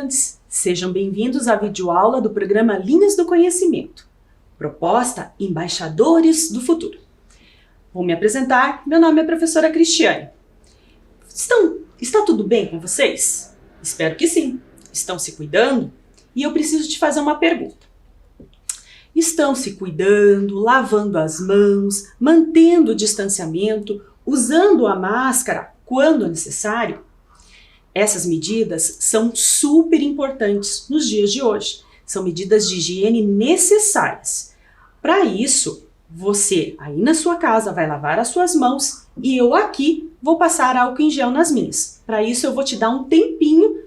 estudantes! Sejam bem-vindos à videoaula do programa Linhas do Conhecimento. Proposta Embaixadores do Futuro. Vou me apresentar, meu nome é a professora Cristiane. Está tudo bem com vocês? Espero que sim. Estão se cuidando? E eu preciso te fazer uma pergunta. Estão se cuidando, lavando as mãos, mantendo o distanciamento, usando a máscara quando necessário? Essas medidas são super importantes nos dias de hoje. São medidas de higiene necessárias. Para isso, você aí na sua casa vai lavar as suas mãos e eu aqui vou passar álcool em gel nas minhas. Para isso eu vou te dar um tempinho.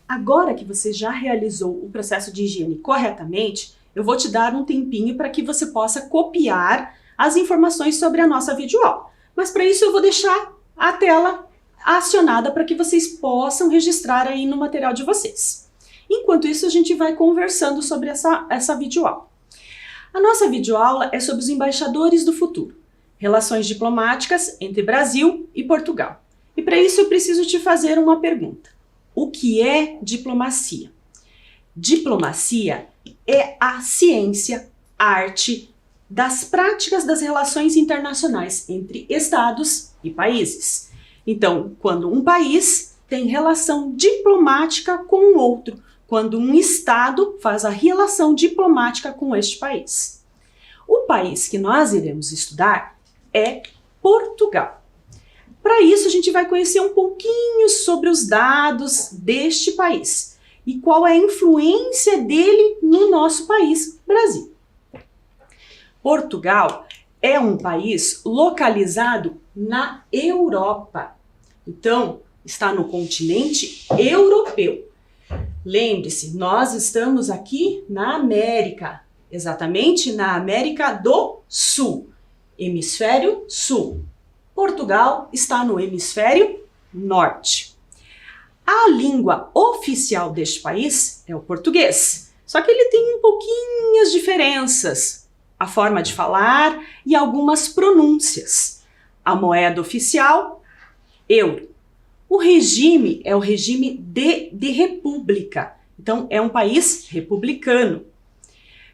Agora que você já realizou o processo de higiene corretamente, eu vou te dar um tempinho para que você possa copiar as informações sobre a nossa videoaula. Mas para isso eu vou deixar a tela acionada para que vocês possam registrar aí no material de vocês. Enquanto isso, a gente vai conversando sobre essa videoaula. A nossa videoaula é sobre os embaixadores do futuro, relações diplomáticas entre Brasil e Portugal. E para isso eu preciso te fazer uma pergunta. O que é diplomacia? Diplomacia é a ciência, arte das práticas das relações internacionais entre estados e países. Então, quando um país tem relação diplomática com o outro, quando um estado faz a relação diplomática com este país. O país que nós iremos estudar é Portugal. Para isso, a gente vai conhecer um pouquinho sobre os dados deste país e qual é a influência dele no nosso país, Brasil. Portugal é um país localizado na Europa. Então, está no continente europeu. Lembre-se, nós estamos aqui na América, exatamente na América do Sul, hemisfério sul. Portugal está no hemisfério norte. A língua oficial deste país é o português, só que ele tem um pouquinho diferenças, a forma de falar e algumas pronúncias. A moeda oficial, euro. O regime é o regime de república, então é um país republicano.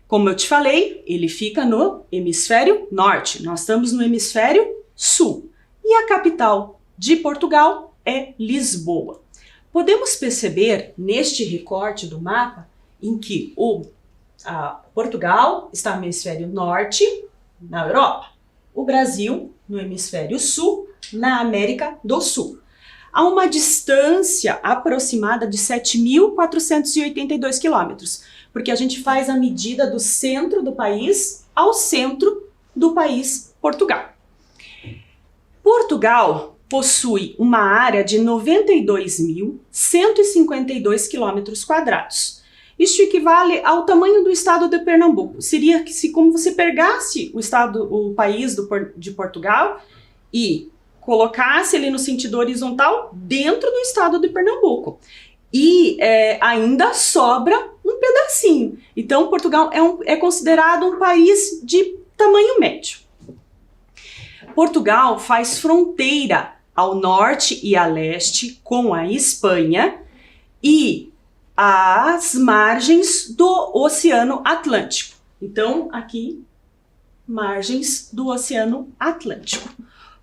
Como eu te falei, ele fica no hemisfério norte, nós estamos no hemisfério sul. E a capital de Portugal é Lisboa. Podemos perceber neste recorte do mapa em que Portugal está no hemisfério norte, na Europa, o Brasil no hemisfério sul, na América do Sul. Há uma distância aproximada de 7.482 quilômetros, porque a gente faz a medida do centro do país ao centro do país Portugal. Portugal possui uma área de 92.152 quilômetros quadrados. Isso equivale ao tamanho do estado de Pernambuco. Seria que se como você pegasse o país de Portugal e colocasse ele no sentido horizontal dentro do estado de Pernambuco. E ainda sobra um pedacinho. Então, Portugal é considerado um país de tamanho médio. Portugal faz fronteira ao norte e a leste com a Espanha e as margens do Oceano Atlântico. Então, aqui, margens do Oceano Atlântico.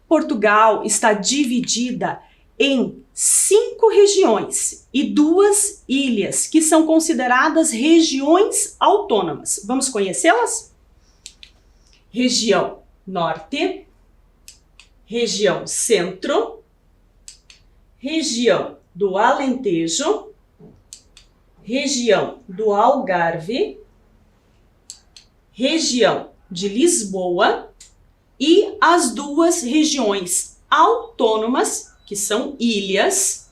Portugal está dividida em 5 regiões e 2 ilhas, que são consideradas regiões autônomas. Vamos conhecê-las? Região Norte, região Centro, região do Alentejo, região do Algarve, região de Lisboa e as 2 regiões autônomas, que são ilhas,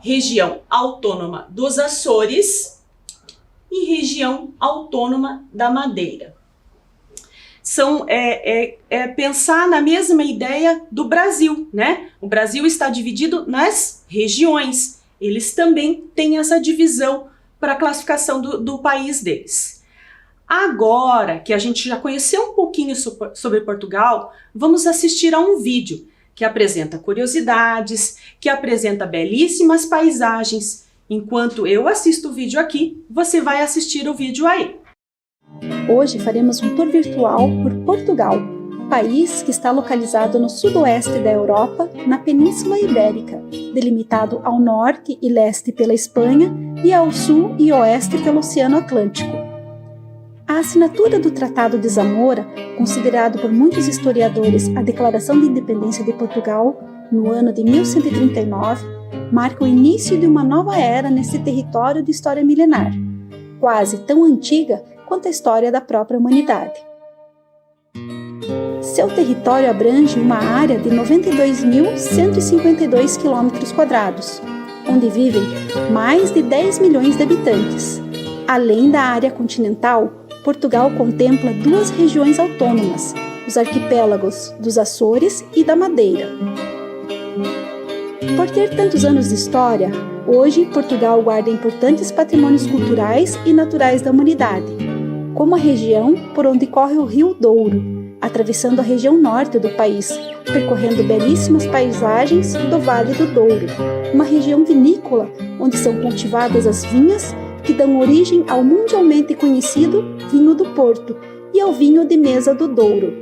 região autônoma dos Açores e região autônoma da Madeira. Pensar na mesma ideia do Brasil, né? O Brasil está dividido nas regiões. Eles também têm essa divisão para a classificação do país deles. Agora que a gente já conheceu um pouquinho sobre Portugal, vamos assistir a um vídeo que apresenta curiosidades, que apresenta belíssimas paisagens. Enquanto eu assisto o vídeo aqui, você vai assistir o vídeo aí. Hoje faremos um tour virtual por Portugal, país que está localizado no sudoeste da Europa, na Península Ibérica, delimitado ao norte e leste pela Espanha e ao sul e oeste pelo Oceano Atlântico. A assinatura do Tratado de Zamora, considerado por muitos historiadores a Declaração de Independência de Portugal, no ano de 1139, marca o início de uma nova era nesse território de história milenar, quase tão antiga quanto a história da própria humanidade. Seu território abrange uma área de 92.152 km², onde vivem mais de 10 milhões de habitantes. Além da área continental, Portugal contempla 2 regiões autônomas, os arquipélagos dos Açores e da Madeira. Por ter tantos anos de história, hoje Portugal guarda importantes patrimônios culturais e naturais da humanidade, como a região por onde corre o Rio Douro, atravessando a região norte do país, percorrendo belíssimas paisagens do Vale do Douro, uma região vinícola onde são cultivadas as vinhas que dão origem ao mundialmente conhecido vinho do Porto e ao vinho de mesa do Douro.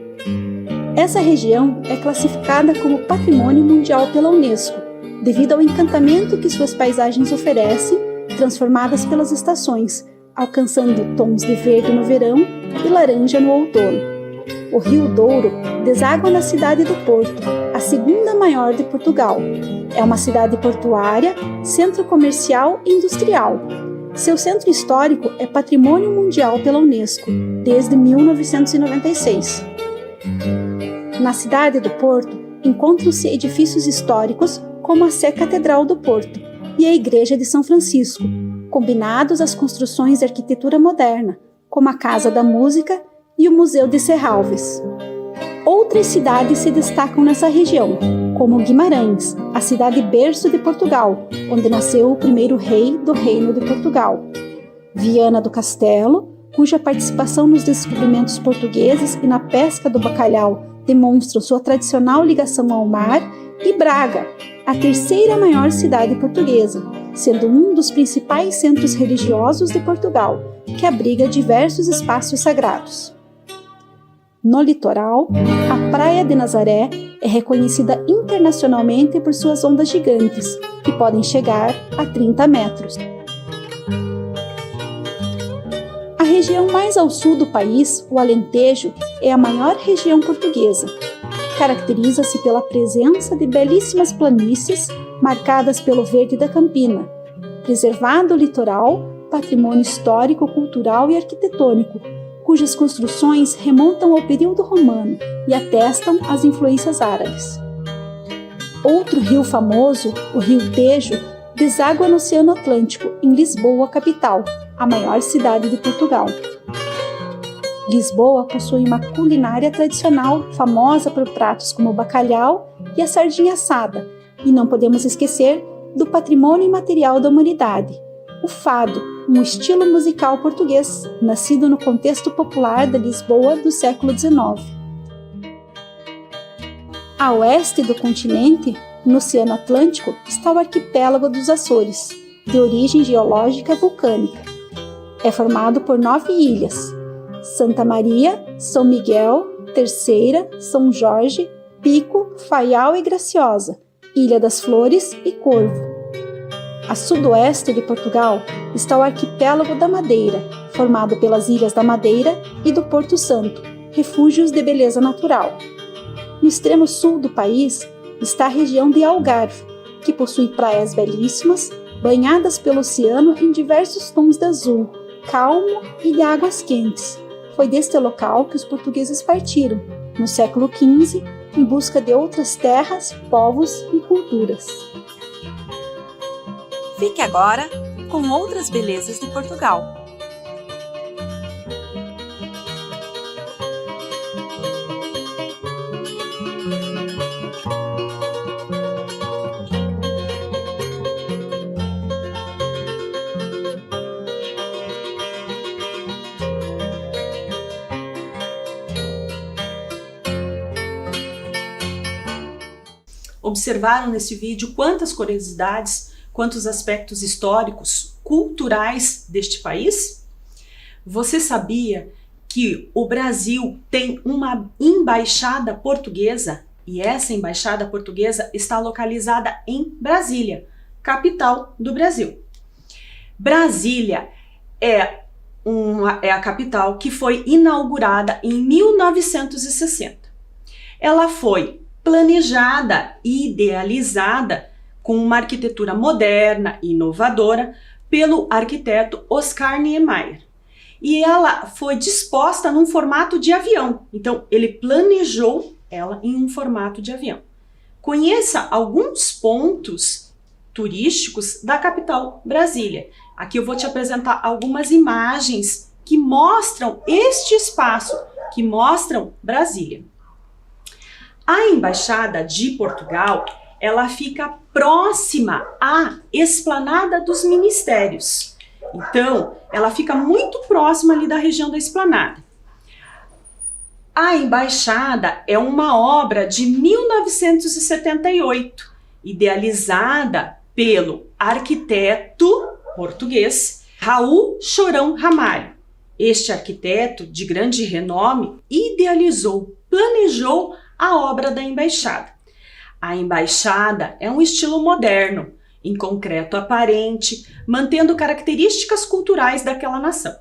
Essa região é classificada como Patrimônio Mundial pela Unesco, devido ao encantamento que suas paisagens oferecem, transformadas pelas estações, alcançando tons de verde no verão e laranja no outono. O Rio Douro deságua na cidade do Porto, a segunda maior de Portugal. É uma cidade portuária, centro comercial e industrial. Seu centro histórico é Patrimônio Mundial pela Unesco, desde 1996. Na cidade do Porto, encontram-se edifícios históricos como a Sé Catedral do Porto e a Igreja de São Francisco, combinados às construções de arquitetura moderna, como a Casa da Música e o Museu de Serralves. Outras cidades se destacam nessa região, como Guimarães, a cidade berço de Portugal, onde nasceu o primeiro rei do Reino de Portugal. Viana do Castelo, cuja participação nos descobrimentos portugueses e na pesca do bacalhau demonstram sua tradicional ligação ao mar, e Braga, a terceira maior cidade portuguesa, sendo um dos principais centros religiosos de Portugal, que abriga diversos espaços sagrados. No litoral, a Praia de Nazaré é reconhecida internacionalmente por suas ondas gigantes, que podem chegar a 30 metros. A região mais ao sul do país, o Alentejo, é a maior região portuguesa. Caracteriza-se pela presença de belíssimas planícies marcadas pelo verde da campina, preservado litoral, patrimônio histórico, cultural e arquitetônico, cujas construções remontam ao período romano e atestam as influências árabes. Outro rio famoso, o Rio Tejo, deságua no Oceano Atlântico, em Lisboa, capital, a maior cidade de Portugal. Lisboa possui uma culinária tradicional famosa por pratos como o bacalhau e a sardinha assada, e não podemos esquecer do patrimônio imaterial da humanidade, o fado, um estilo musical português, nascido no contexto popular da Lisboa do século XIX. A oeste do continente, no Oceano Atlântico, está o arquipélago dos Açores, de origem geológica vulcânica. É formado por 9 ilhas: Santa Maria, São Miguel, Terceira, São Jorge, Pico, Faial e Graciosa, Ilha das Flores e Corvo. A sudoeste de Portugal está o arquipélago da Madeira, formado pelas Ilhas da Madeira e do Porto Santo, refúgios de beleza natural. No extremo sul do país está a região de Algarve, que possui praias belíssimas, banhadas pelo oceano em diversos tons de azul, calmo e de águas quentes. Foi deste local que os portugueses partiram, no século XV, em busca de outras terras, povos e culturas. Fique agora com outras belezas de Portugal. Observaram nesse vídeo quantas curiosidades, quantos aspectos históricos, culturais deste país? Você sabia que o Brasil tem uma embaixada portuguesa e essa embaixada portuguesa está localizada em Brasília, capital do Brasil? Brasília é a capital que foi inaugurada em 1960. Ela foi planejada e idealizada com uma arquitetura moderna e inovadora pelo arquiteto Oscar Niemeyer. E ela foi disposta num formato de avião. Então, ele planejou ela em um formato de avião. Conheça alguns pontos turísticos da capital Brasília. Aqui eu vou te apresentar algumas imagens que mostram este espaço, que mostram Brasília. A Embaixada de Portugal, ela fica próxima à Esplanada dos Ministérios. Então, ela fica muito próxima ali da região da Esplanada. A Embaixada é uma obra de 1978, idealizada pelo arquiteto português Raul Chorão Ramalho. Este arquiteto de grande renome idealizou, planejou a obra da Embaixada. A Embaixada é um estilo moderno, em concreto aparente, mantendo características culturais daquela nação.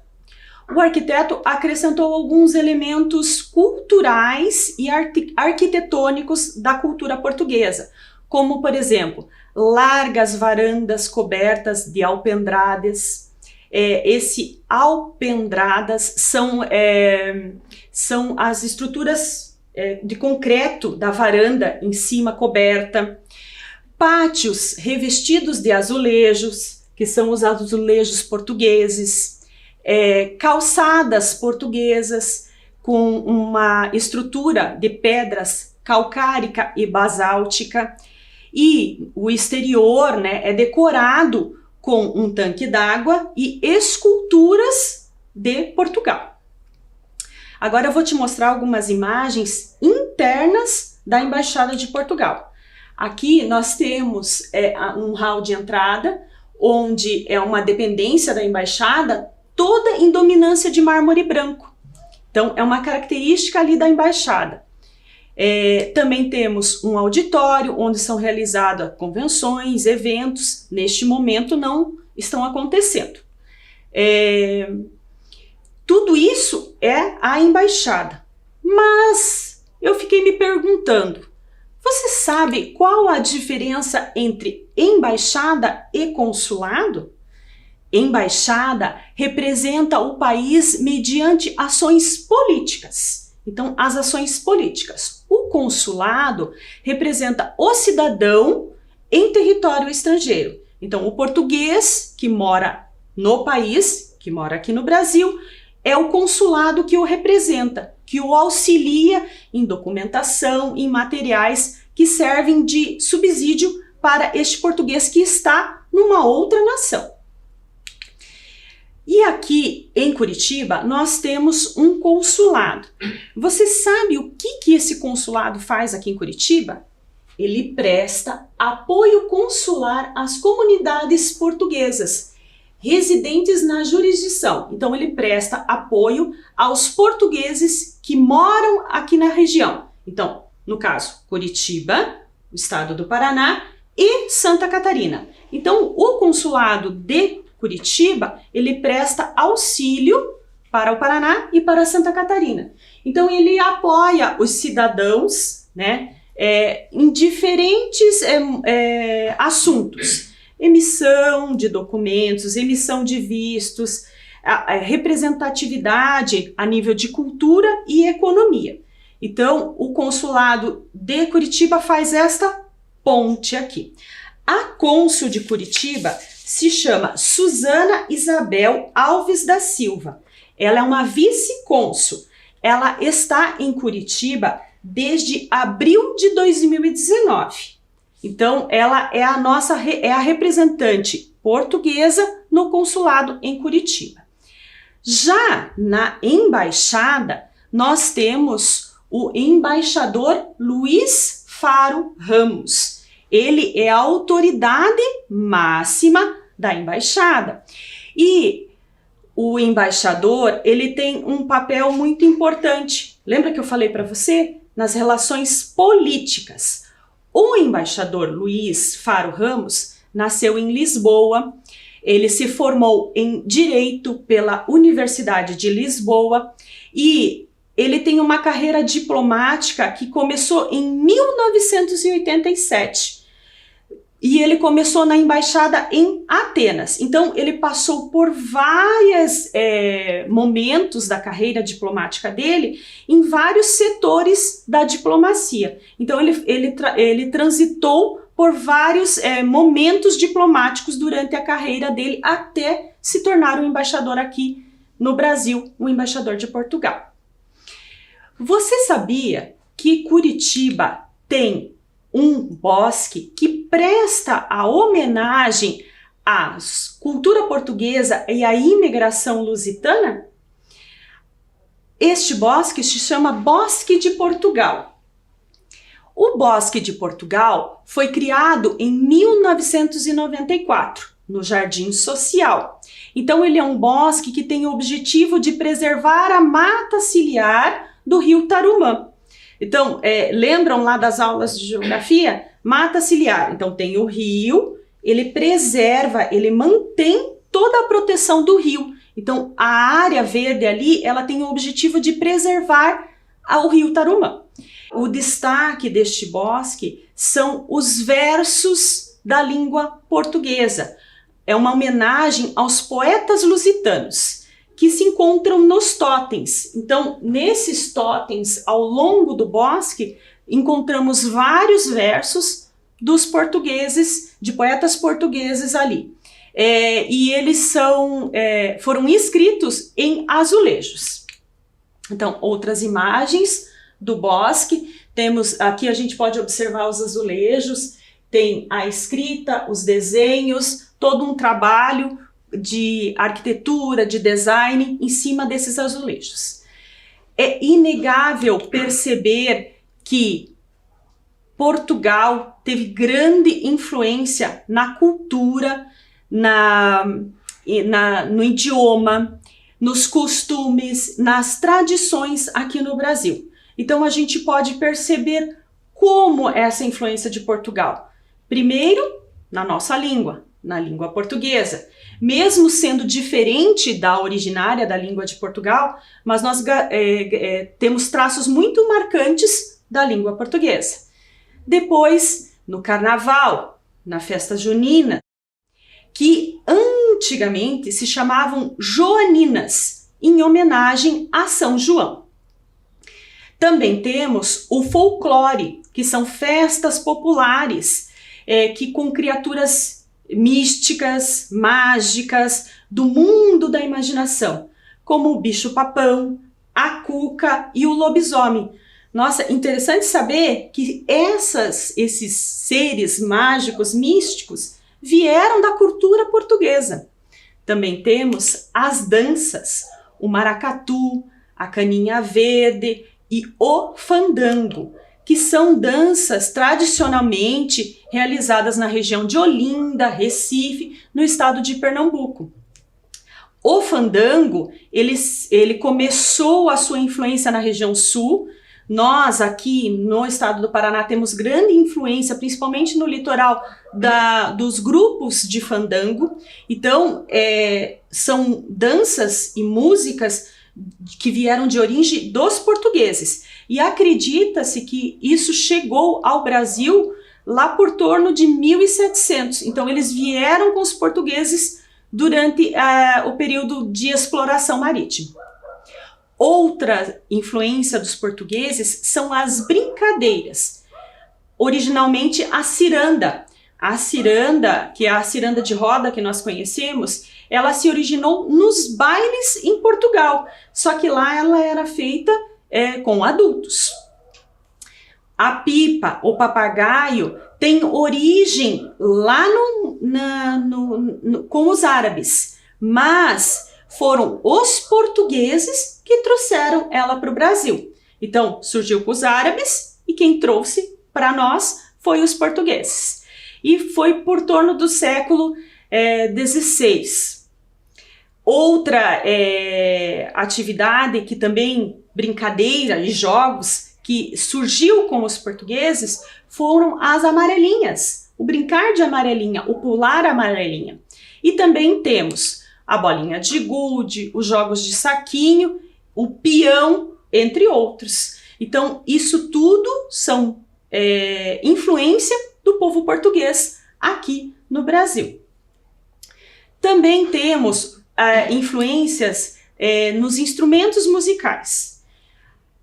O arquiteto acrescentou alguns elementos culturais e arquitetônicos da cultura portuguesa, como, por exemplo, largas varandas cobertas de alpendradas. Esse alpendradas são as estruturas de concreto da varanda em cima coberta. Pátios revestidos de azulejos, que são os azulejos portugueses. Calçadas portuguesas com uma estrutura de pedras calcárica e basáltica. E o exterior, né, é decorado com um tanque d'água e esculturas de Portugal. Agora eu vou te mostrar algumas imagens internas da Embaixada de Portugal. Aqui nós temos um hall de entrada, onde é uma dependência da Embaixada, toda em dominância de mármore branco. Então é uma característica ali da Embaixada. Também temos um auditório onde são realizadas convenções, eventos. Neste momento não estão acontecendo. Tudo isso é a Embaixada. Mas eu fiquei me perguntando, você sabe qual a diferença entre embaixada e consulado? Embaixada representa o país mediante ações políticas. Então, as ações políticas. O consulado representa o cidadão em território estrangeiro. Então, o português que mora no país, que mora aqui no Brasil, é o consulado que o representa, que o auxilia em documentação, em materiais que servem de subsídio para este português que está numa outra nação. E aqui em Curitiba nós temos um consulado. Você sabe o que esse consulado faz aqui em Curitiba? Ele presta apoio consular às comunidades portuguesas residentes na jurisdição. Então ele presta apoio aos portugueses que moram aqui na região. Então, no caso, Curitiba, o estado do Paraná e Santa Catarina. Então, o consulado de Curitiba, ele presta auxílio para o Paraná e para Santa Catarina. Então, ele apoia os cidadãos, né, em diferentes assuntos. Emissão de documentos, emissão de vistos, a representatividade a nível de cultura e economia. Então, o consulado de Curitiba faz esta ponte aqui. A cônsul de Curitiba se chama Suzana Isabel Alves da Silva. Ela é uma vice-cônsul. Ela está em Curitiba desde abril de 2019. Então, ela é a representante portuguesa no consulado em Curitiba. Já na embaixada, nós temos o embaixador Luiz Faro Ramos. Ele é a autoridade máxima da embaixada. E o embaixador, ele tem um papel muito importante. Lembra que eu falei para você? Nas relações políticas. O embaixador Luiz Faro Ramos nasceu em Lisboa. Ele se formou em Direito pela Universidade de Lisboa e ele tem uma carreira diplomática que começou em 1987. E ele começou na embaixada em Atenas. Então, ele passou por vários momentos da carreira diplomática dele em vários setores da diplomacia. Então, ele transitou por vários momentos diplomáticos durante a carreira dele, até se tornar um embaixador aqui no Brasil, o embaixador de Portugal. Você sabia que Curitiba tem um bosque que presta a homenagem à cultura portuguesa e à imigração lusitana? Este bosque se chama Bosque de Portugal. O Bosque de Portugal foi criado em 1994, no Jardim Social. Então ele é um bosque que tem o objetivo de preservar a mata ciliar do rio Tarumã. Então, lembram lá das aulas de geografia? Mata ciliar. Então tem o rio, ele preserva, ele mantém toda a proteção do rio. Então a área verde ali, ela tem o objetivo de preservar o rio Tarumã. O destaque deste bosque são os versos da língua portuguesa. É uma homenagem aos poetas lusitanos, que se encontram nos totens. Então, nesses totens, ao longo do bosque, encontramos vários versos dos portugueses, de poetas portugueses ali. E eles foram escritos em azulejos. Então, outras imagens do bosque, temos aqui, a gente pode observar os azulejos, tem a escrita, os desenhos, todo um trabalho de arquitetura, de design em cima desses azulejos. É inegável perceber que Portugal teve grande influência na cultura, no idioma, nos costumes, nas tradições aqui no Brasil. Então a gente pode perceber como essa influência de Portugal. Primeiro, na nossa língua, na língua portuguesa. Mesmo sendo diferente da originária da língua de Portugal, mas nós temos traços muito marcantes da língua portuguesa. Depois, no carnaval, na festa junina, que antigamente se chamavam joaninas, em homenagem a São João. Também temos o folclore, que são festas populares, que com criaturas místicas, mágicas, do mundo da imaginação, como o bicho-papão, a cuca e o lobisomem. Nossa, interessante saber que esses seres mágicos, místicos, vieram da cultura portuguesa. Também temos as danças, o maracatu, a caninha verde e o fandango, que são danças tradicionalmente realizadas na região de Olinda, Recife, no estado de Pernambuco. O fandango, ele começou a sua influência na região sul. Nós aqui no estado do Paraná temos grande influência, principalmente no litoral, dos grupos de fandango. Então, são danças e músicas que vieram de origem dos portugueses. E acredita-se que isso chegou ao Brasil lá por torno de 1700. Então eles vieram com os portugueses durante o período de exploração marítima. Outra influência dos portugueses são as brincadeiras. Originalmente a ciranda. A ciranda, que é a ciranda de roda que nós conhecemos, ela se originou nos bailes em Portugal, só que lá ela era feita com adultos. A pipa, o papagaio, tem origem lá com os árabes, mas foram os portugueses que trouxeram ela para o Brasil. Então, surgiu com os árabes e quem trouxe para nós foi os portugueses. E foi por torno do século XVI. Outra atividade que também, brincadeira e jogos, que surgiu com os portugueses foram as amarelinhas, o brincar de amarelinha, o pular amarelinha. E também temos a bolinha de gude, os jogos de saquinho, o peão, entre outros. Então, isso tudo são influência do povo português aqui no Brasil. Também temos influências nos instrumentos musicais.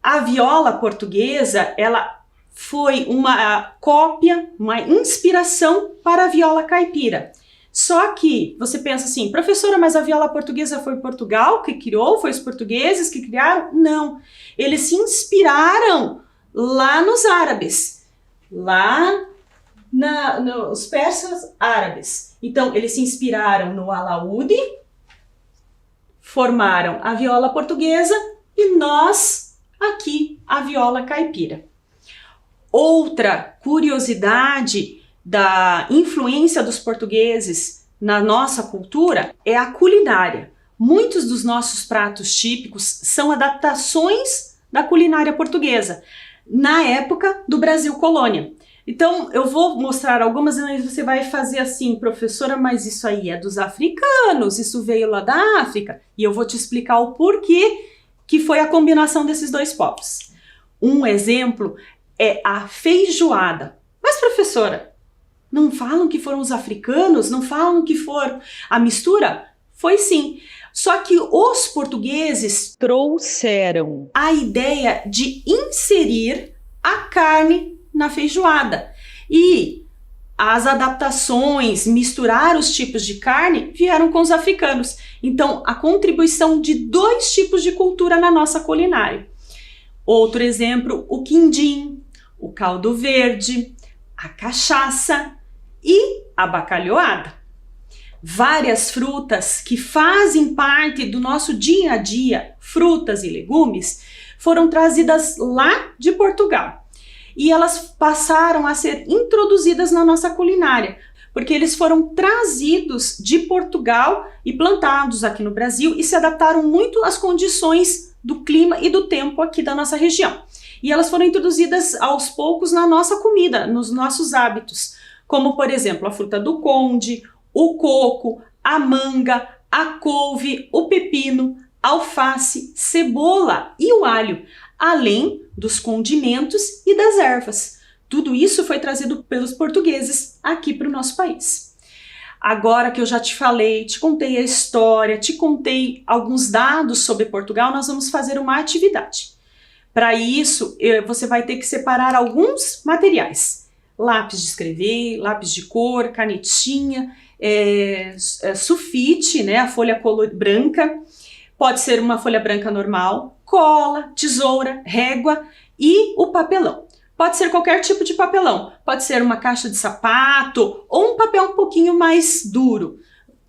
A viola portuguesa, ela foi uma cópia, uma inspiração para a viola caipira. Só que você pensa assim, professora, mas a viola portuguesa foi Portugal que criou? Foi os portugueses que criaram? Não. Eles se inspiraram lá nos árabes, lá nos persas árabes. Então, eles se inspiraram no alaúde, formaram a viola portuguesa e nós, aqui, a viola caipira. Outra curiosidade da influência dos portugueses na nossa cultura é a culinária. Muitos dos nossos pratos típicos são adaptações da culinária portuguesa, na época do Brasil colônia. Então, eu vou mostrar algumas e você vai fazer assim, professora, mas isso aí é dos africanos, isso veio lá da África. E eu vou te explicar o porquê que foi a combinação desses dois povos. Um exemplo é a feijoada. Mas, professora, não falam que foram os africanos? Não falam que foram a mistura? Foi sim. Só que os portugueses trouxeram a ideia de inserir a carne na feijoada. E as adaptações, misturar os tipos de carne, vieram com os africanos. Então, a contribuição de dois tipos de cultura na nossa culinária. Outro exemplo, o quindim, o caldo verde, a cachaça e a bacalhoada. Várias frutas que fazem parte do nosso dia a dia, frutas e legumes, foram trazidas lá de Portugal. E elas passaram a ser introduzidas na nossa culinária, porque eles foram trazidos de Portugal e plantados aqui no Brasil e se adaptaram muito às condições do clima e do tempo aqui da nossa região. E elas foram introduzidas aos poucos na nossa comida, nos nossos hábitos, como por exemplo a fruta do conde, o coco, a manga, a couve, o pepino, alface, cebola e o alho, além dos condimentos e das ervas. Tudo isso foi trazido pelos portugueses aqui para o nosso país. Agora que eu já te falei, te contei a história, te contei alguns dados sobre Portugal, nós vamos fazer uma atividade. Para isso, você vai ter que separar alguns materiais. Lápis de escrever, lápis de cor, canetinha, sulfite, né, a folha branca, pode ser uma folha branca normal, cola, tesoura, régua e o papelão. Pode ser qualquer tipo de papelão, pode ser uma caixa de sapato ou um papel um pouquinho mais duro.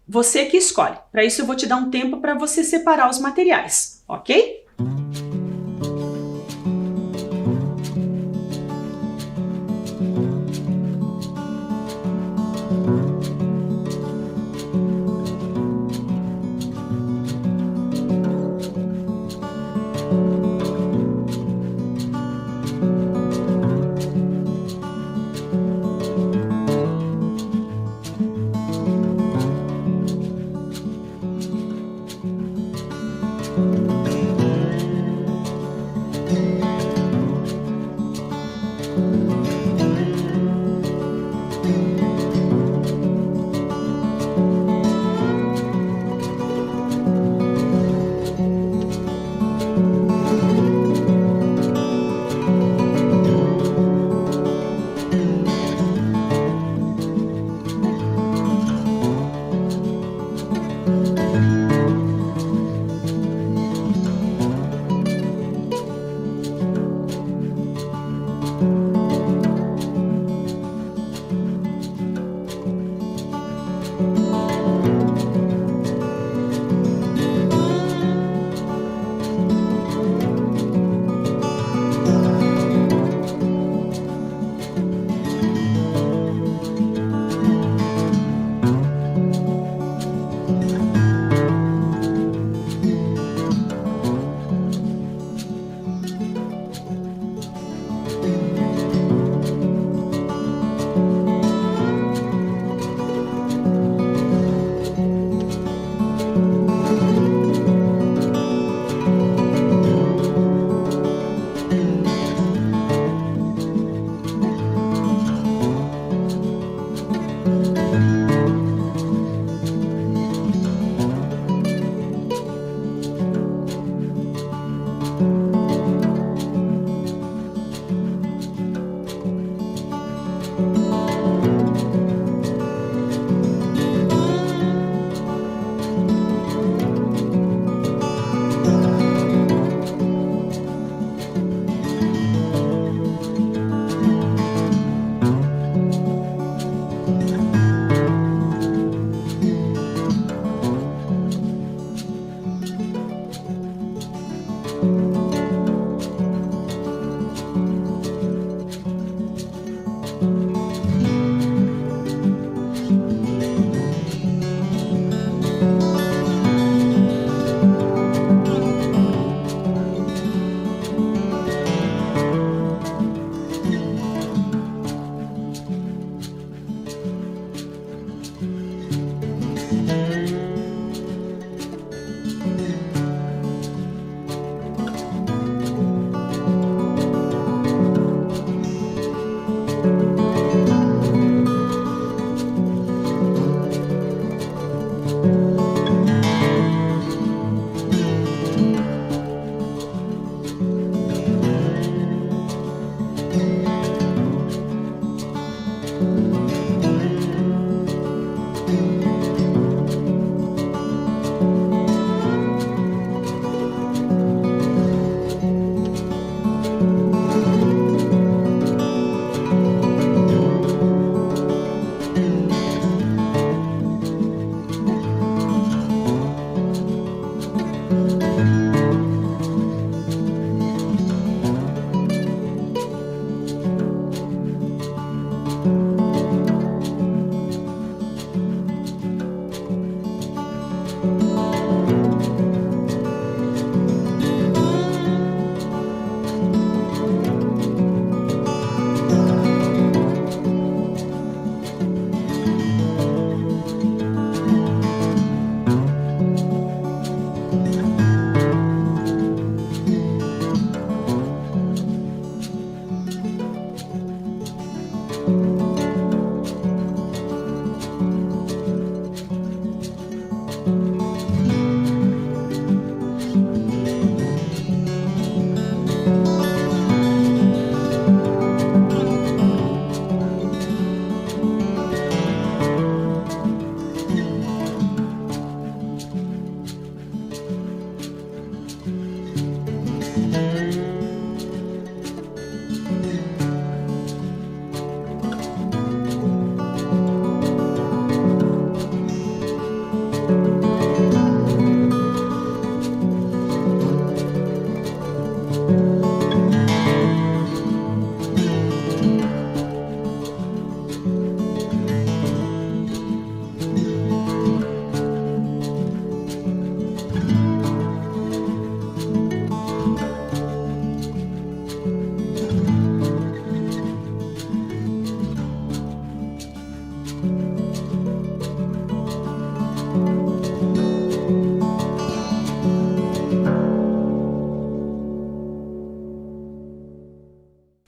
Você que escolhe. Para isso eu vou te dar um tempo para você separar os materiais, ok?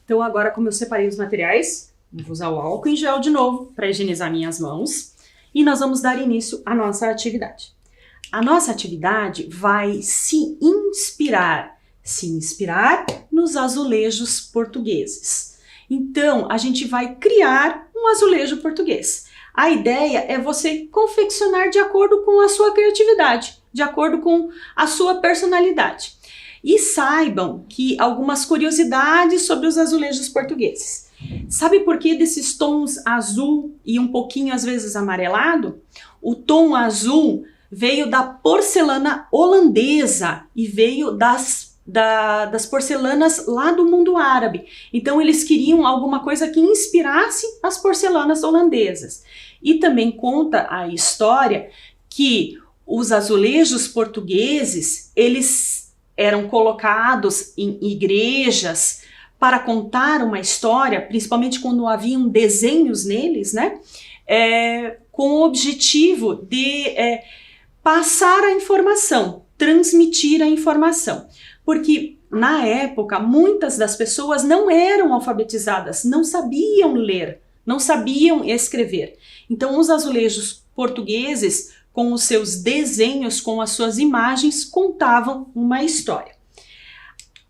Então agora, como eu separei os materiais, vou usar o álcool em gel de novo para higienizar minhas mãos e nós vamos dar início à nossa atividade. A nossa atividade vai se inspirar nos azulejos portugueses. Então, a gente vai criar um azulejo português. A ideia é você confeccionar de acordo com a sua criatividade, de acordo com a sua personalidade. E saibam que algumas curiosidades sobre os azulejos portugueses. Sabe por que desses tons azul e um pouquinho às vezes amarelado? O tom azul veio da porcelana holandesa e veio das porcelanas lá do mundo árabe. Então eles queriam alguma coisa que inspirasse as porcelanas holandesas. E também conta a história que os azulejos portugueses, eles eram colocados em igrejas para contar uma história, principalmente quando haviam desenhos neles, né? Com o objetivo de passar a informação, transmitir a informação. Porque na época, muitas das pessoas não eram alfabetizadas, não sabiam ler, não sabiam escrever. Então, os azulejos portugueses, com os seus desenhos, com as suas imagens, contavam uma história.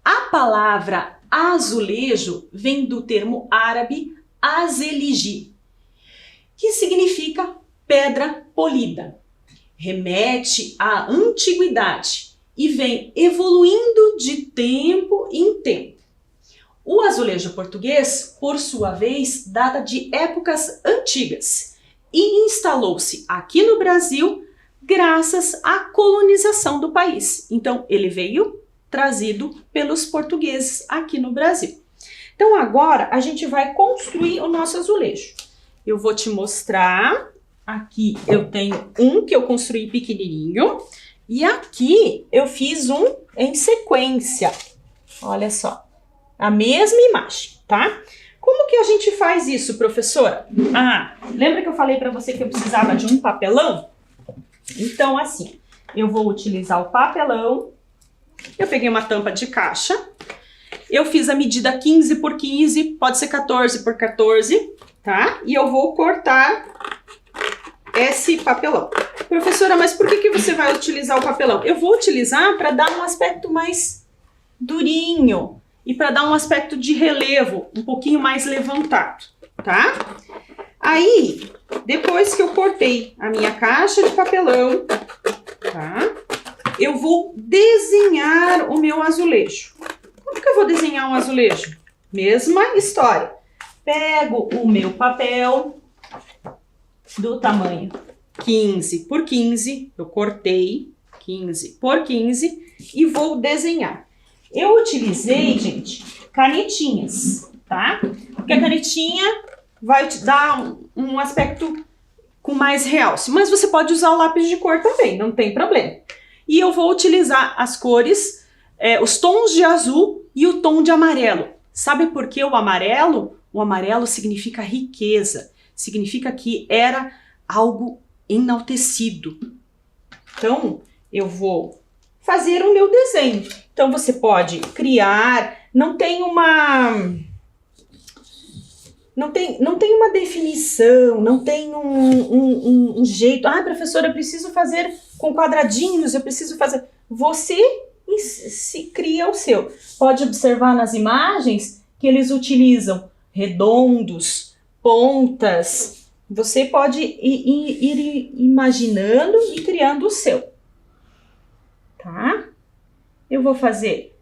A palavra azulejo vem do termo árabe azeliji, que significa pedra polida. Remete à antiguidade e vem evoluindo de tempo em tempo. O azulejo português, por sua vez, data de épocas antigas e instalou-se aqui no Brasil graças à colonização do país. Então, ele veio trazido pelos portugueses aqui no Brasil. Então, agora a gente vai construir o nosso azulejo. Eu vou te mostrar. Aqui eu tenho um que eu construí pequenininho e aqui eu fiz um em sequência. Olha só, a mesma imagem, tá? Como que a gente faz isso, professora? Lembra que eu falei para você que eu precisava de um papelão? Então, assim, eu vou utilizar o papelão. Eu peguei uma tampa de caixa. Eu fiz a medida 15 por 15, pode ser 14 por 14, tá? E eu vou cortar esse papelão. Professora, mas por que você vai utilizar o papelão? Eu vou utilizar para dar um aspecto mais durinho e para dar um aspecto de relevo, um pouquinho mais levantado, tá? Aí, depois que eu cortei a minha caixa de papelão, tá? Eu vou desenhar o meu azulejo. Como que eu vou desenhar um azulejo? Mesma história. Pego o meu papel do tamanho 15 por 15, eu cortei 15 por 15 e vou desenhar. Eu utilizei, gente, canetinhas, tá? Porque a canetinha vai te dar um aspecto com mais realce, mas você pode usar o lápis de cor também, não tem problema. E eu vou utilizar as cores, os tons de azul e o tom de amarelo. Sabe por que o amarelo? O amarelo significa riqueza, significa que era algo enaltecido. Então, eu vou fazer o meu desenho. Então, você pode criar, não tem uma definição, não tem um jeito. Ah, professora, eu preciso fazer com quadradinhos, eu preciso fazer... Você se cria o seu. Pode observar nas imagens que eles utilizam redondos, pontas. Você pode ir imaginando e criando o seu. Tá? Eu vou fazer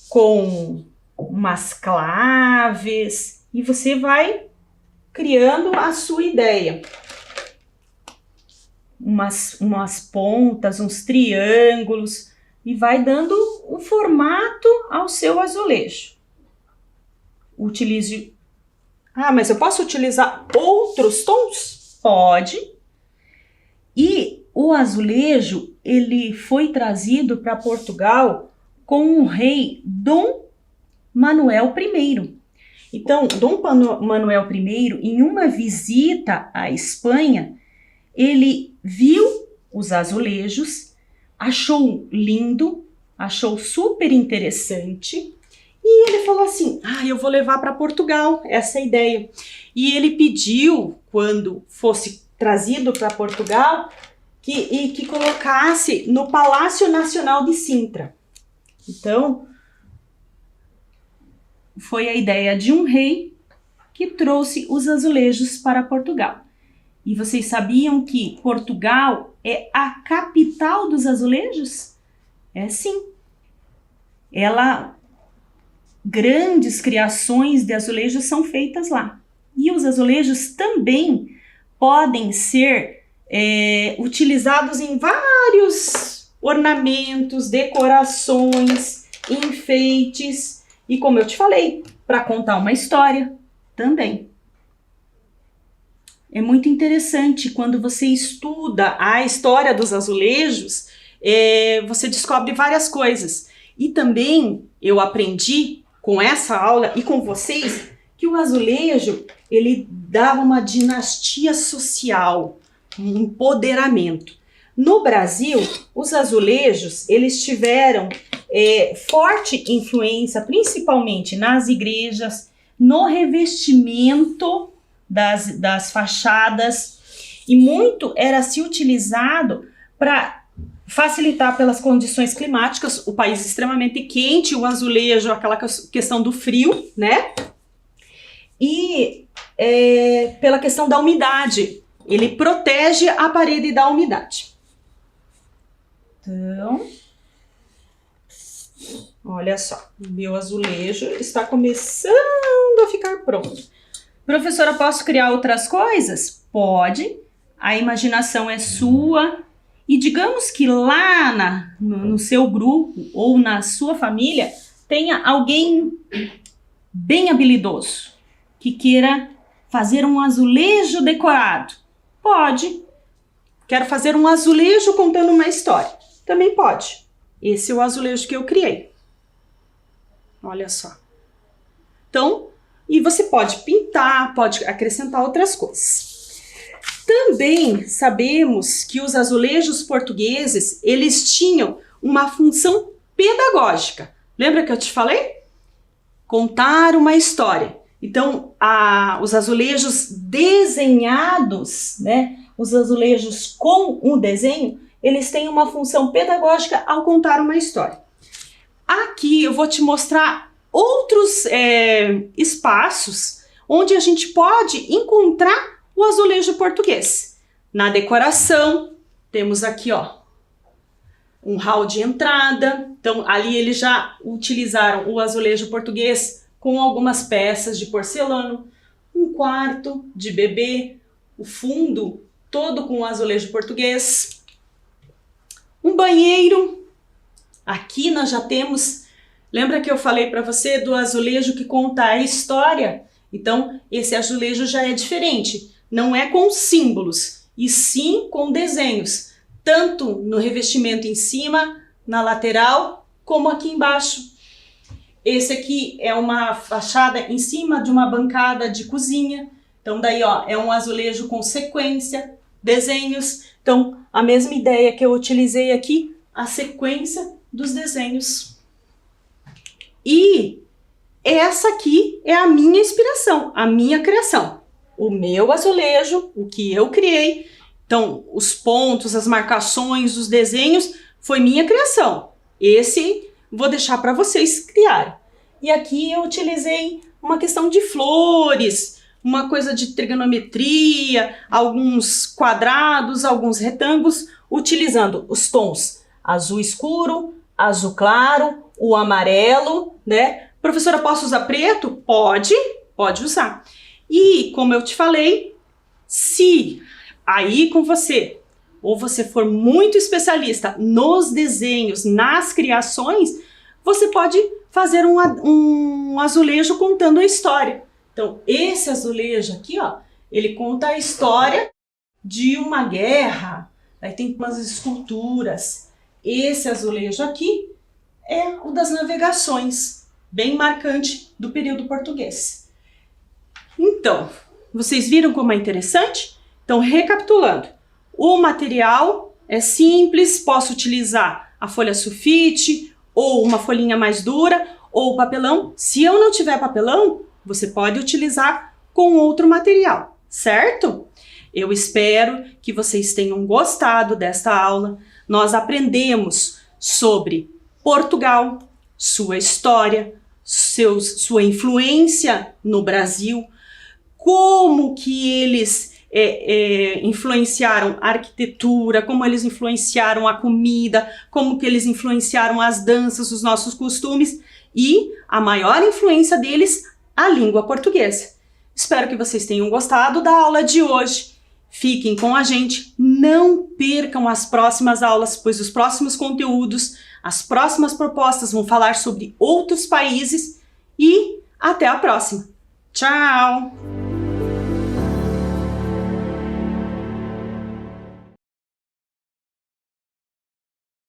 com umas claves e você vai criando a sua ideia. Umas pontas, uns triângulos e vai dando um formato ao seu azulejo. Utilize... Ah, mas eu posso utilizar outros tons? Pode. E o azulejo, ele foi trazido para Portugal com o rei Dom Manuel I. Então, Dom Manuel I, em uma visita à Espanha, ele viu os azulejos, achou lindo, achou super interessante e ele falou assim, eu vou levar para Portugal essa ideia. E ele pediu, quando fosse trazido para Portugal, que colocasse no Palácio Nacional de Sintra. Então, foi a ideia de um rei que trouxe os azulejos para Portugal. E vocês sabiam que Portugal é a capital dos azulejos? É sim. Grandes criações de azulejos são feitas lá. E os azulejos também podem ser utilizados em vários ornamentos, decorações, enfeites. E como eu te falei, para contar uma história também. É muito interessante quando você estuda a história dos azulejos, você descobre várias coisas. E também eu aprendi com essa aula e com vocês que o azulejo, ele dava uma dinastia social, um empoderamento. No Brasil, os azulejos, eles tiveram forte influência, principalmente nas igrejas, no revestimento das fachadas, e muito era se utilizado para facilitar pelas condições climáticas, o país extremamente quente, o azulejo, aquela questão do frio, né? E pela questão da umidade, ele protege a parede da umidade. Então, olha só, o meu azulejo está começando a ficar pronto. Professora, posso criar outras coisas? Pode, a imaginação é sua. E digamos que lá no seu grupo ou na sua família tenha alguém bem habilidoso que queira fazer um azulejo decorado. Pode. Quero fazer um azulejo contando uma história. Também pode. Esse é o azulejo que eu criei. Olha só. Então, e você pode pintar, pode acrescentar outras coisas. Também sabemos que os azulejos portugueses, eles tinham uma função pedagógica. Lembra que eu te falei? Contar uma história. Então, os azulejos desenhados, né? Os azulejos com um desenho, eles têm uma função pedagógica ao contar uma história. Aqui eu vou te mostrar outros espaços onde a gente pode encontrar o azulejo português. Na decoração, temos aqui, ó, um hall de entrada. Então, ali eles já utilizaram o azulejo português com algumas peças de porcelana, um quarto de bebê, o fundo todo com azulejo português, um banheiro. Aqui nós já temos, lembra que eu falei para você do azulejo que conta a história? Então, esse azulejo já é diferente. Não é com símbolos, e sim com desenhos, tanto no revestimento em cima, na lateral, como aqui embaixo. Esse aqui é uma fachada em cima de uma bancada de cozinha. Então daí, ó, é um azulejo com sequência, desenhos. Então, a mesma ideia que eu utilizei aqui, a sequência dos desenhos. E essa aqui é a minha inspiração, a minha criação. O meu azulejo, o que eu criei. Então, os pontos, as marcações, os desenhos, foi minha criação. Esse vou deixar para vocês criarem. E aqui eu utilizei uma questão de flores, uma coisa de trigonometria, alguns quadrados, alguns retângulos, utilizando os tons azul escuro, azul claro, o amarelo, né? Professora, posso usar preto? Pode usar. E, como eu te falei, se aí com você, ou você for muito especialista nos desenhos, nas criações, você pode fazer um azulejo contando a história. Então, esse azulejo aqui, ó, ele conta a história de uma guerra. Aí tem umas esculturas. Esse azulejo aqui é o das navegações, bem marcante do período português. Então, vocês viram como é interessante? Então, recapitulando, o material é simples, posso utilizar a folha sulfite, ou uma folhinha mais dura, ou papelão. Se eu não tiver papelão, você pode utilizar com outro material, certo? Eu espero que vocês tenham gostado desta aula. Nós aprendemos sobre Portugal, sua história, sua influência no Brasil, como que eles influenciaram a arquitetura, como eles influenciaram a comida, como que eles influenciaram as danças, os nossos costumes e a maior influência deles, a língua portuguesa. Espero que vocês tenham gostado da aula de hoje. Fiquem com a gente, não percam as próximas aulas, pois os próximos conteúdos, as próximas propostas vão falar sobre outros países e até a próxima. Tchau!